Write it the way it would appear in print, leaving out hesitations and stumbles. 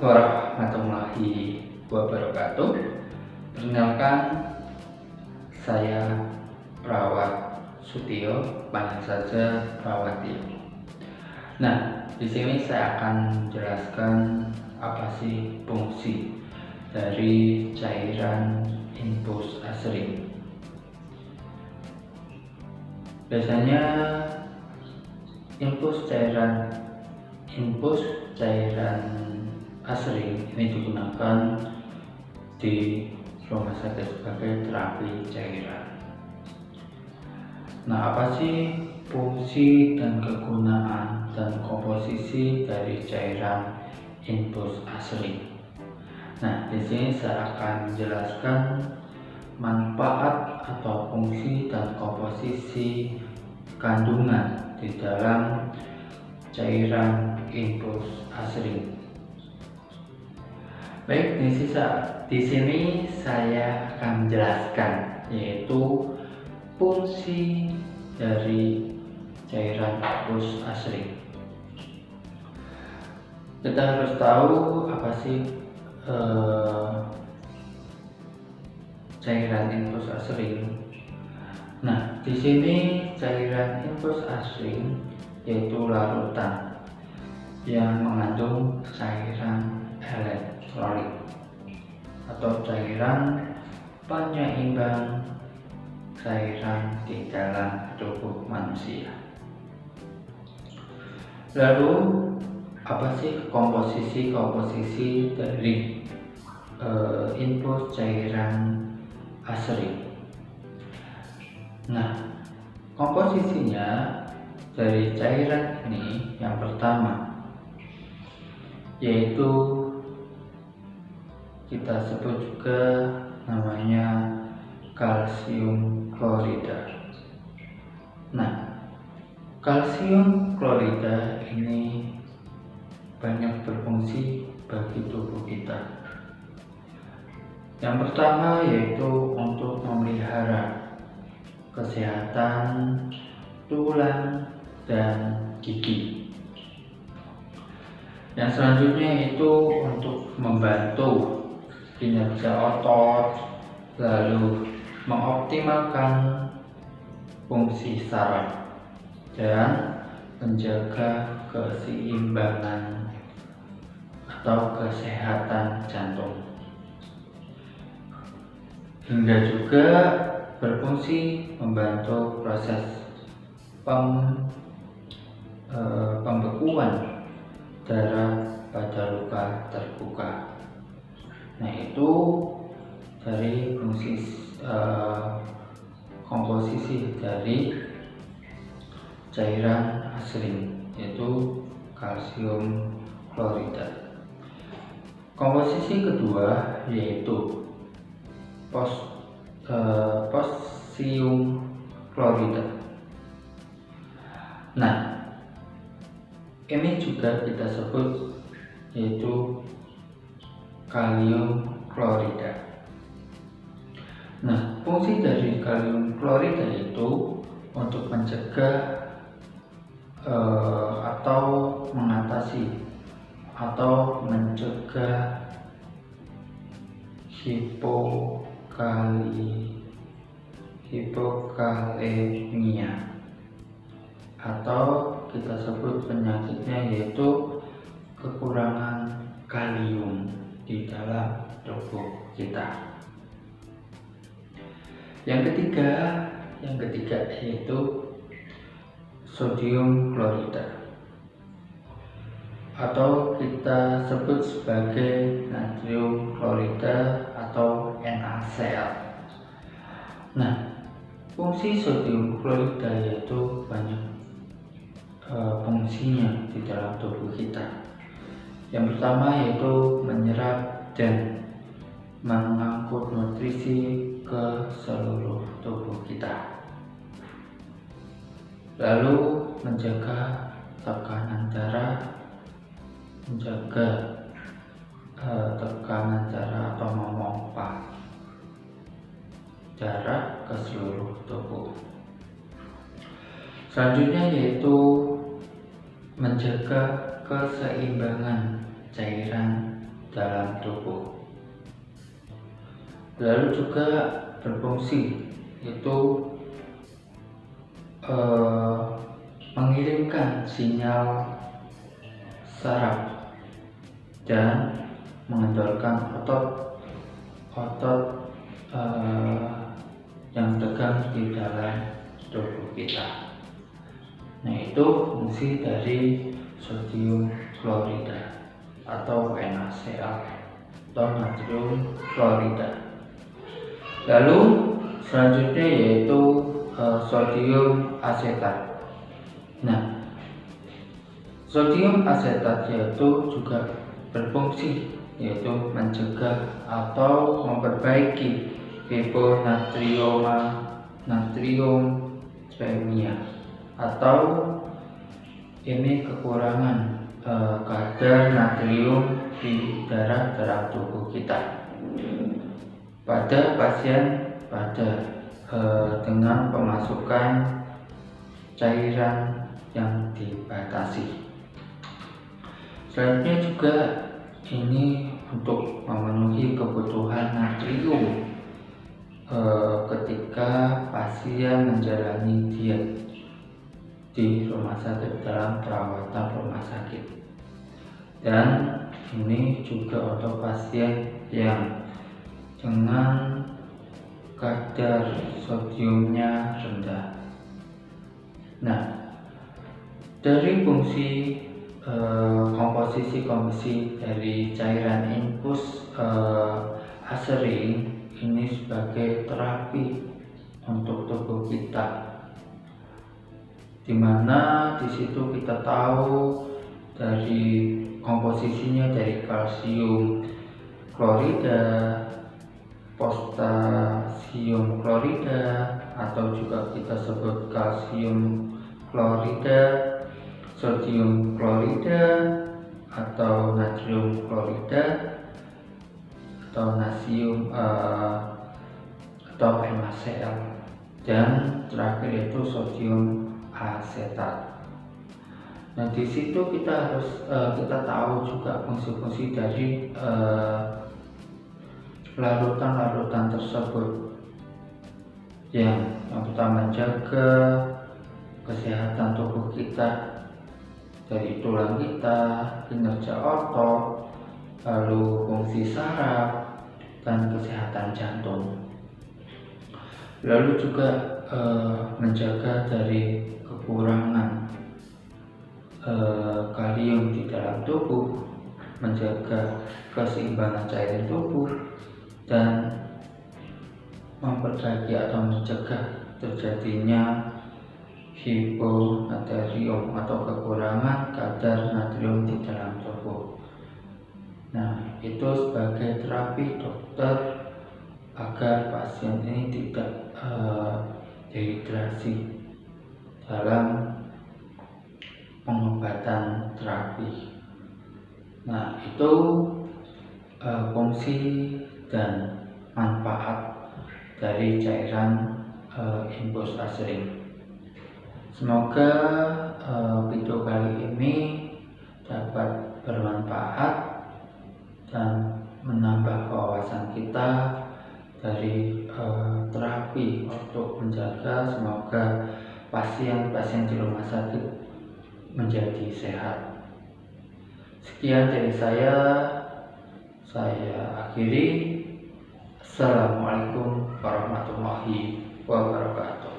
warahmatullahi wabarakatuh. Perkenalkan, saya Perawat Sutio, panggil saja Perawat Tio. Nah, di sini saya akan menjelaskan apa sih fungsi dari cairan infus asring. Biasanya infus cairan asring ini digunakan di rumah sakit sebagai terapi cairan. Nah, apa sih fungsi dan kegunaan dan komposisi dari cairan infus asring? Nah, di sini saya akan menjelaskan manfaat atau fungsi dan komposisi kandungan di dalam cairan infus asring. Baik, di sini saya akan menjelaskan yaitu fungsi dari cairan infus asring. Kita harus tahu apa sih cairan infus asring. Nah, di sini cairan infus asring yaitu larutan yang mengandung cairan elektrolit atau cairan penyeimbang cairan di dalam tubuh manusia. Lalu apa sih komposisi dari infus cairan asring? Nah, komposisinya dari cairan ini yang pertama yaitu kita sebut juga namanya kalsium klorida. Nah, kalsium klorida ini banyak berfungsi bagi tubuh kita. Yang pertama yaitu untuk memelihara kesehatan tulang dan gigi. Yang selanjutnya itu untuk membantu kinerja otot, lalu mengoptimalkan fungsi saraf dan menjaga keseimbangan atau kesehatan jantung, hingga juga berfungsi membantu proses pembekuan darah pada luka terbuka. Nah, itu dari fungsi komposisi dari cairan asring yaitu kalsium klorida. Komposisi kedua yaitu potassium klorida. Nah, ini juga kita sebut yaitu kalium klorida. Nah, fungsi dari kalium klorida itu untuk mencegah atau mengatasi atau mencegah hipokalemia, atau kita sebut penyakitnya yaitu kekurangan kalium di dalam tubuh kita. Yang ketiga yaitu sodium klorida atau kita sebut sebagai natrium klorida atau NaCl. Nah, fungsi sodium klorida yaitu banyak fungsinya di dalam tubuh kita. Yang pertama yaitu menyerap dan mengangkut nutrisi ke seluruh tubuh kita. Lalu menjaga tekanan darah, atau memompa darah ke seluruh tubuh. Selanjutnya yaitu menjaga keseimbangan cairan dalam tubuh. Lalu juga berfungsi yaitu mengirimkan sinyal saraf dan mengendorkan otot yang tegang di dalam tubuh kita. Nah, itu fungsi dari sodium klorida atau NaCl atau natrium klorida. Lalu selanjutnya yaitu sodium asetat. Nah, sodium asetat yaitu juga berfungsi yaitu mencegah atau memperbaiki hiponatriumemia atau ini kekurangan kadar natrium di darah dalam tubuh kita pada pasien dengan pemasukan cairan yang dibatasi. Selanjutnya juga ini untuk memenuhi kebutuhan natrium ketika pasien menjalani diet di rumah sakit dalam perawatan rumah sakit, dan ini juga untuk pasien yang dengan kadar sodiumnya rendah. Nah, dari fungsi komposisi dari cairan infus aserin ini sebagai terapi untuk tubuh kita, dimana di situ kita tahu dari komposisinya dari kalsium klorida, potasium klorida atau juga kita sebut kalsium klorida, sodium klorida atau natrium klorida atau nasium atau NaCl, dan terakhir itu sodium asetat. Nah, di situ kita tahu juga fungsi-fungsi dari larutan-larutan tersebut yang pertama menjaga kesehatan tubuh kita, dari tulang kita, kinerja otot, lalu fungsi saraf dan kesehatan jantung. Lalu juga menjaga dari kekurangan kalium di dalam tubuh, menjaga keseimbangan cairan tubuh, dan memperbaiki atau mencegah terjadinya hiponatrium atau kekurangan kadar natrium di dalam tubuh. Nah, itu sebagai terapi dokter agar pasien ini tidak dehidrasi dalam pengobatan terapi. Nah, itu fungsi dan manfaat dari cairan infus aserin. Semoga video kali ini dapat bermanfaat dan menambah wawasan kita dari terapi untuk menjaga semoga pasien-pasien di rumah sakit menjadi sehat. Sekian dari saya akhiri. Assalamualaikum warahmatullahi wabarakatuh.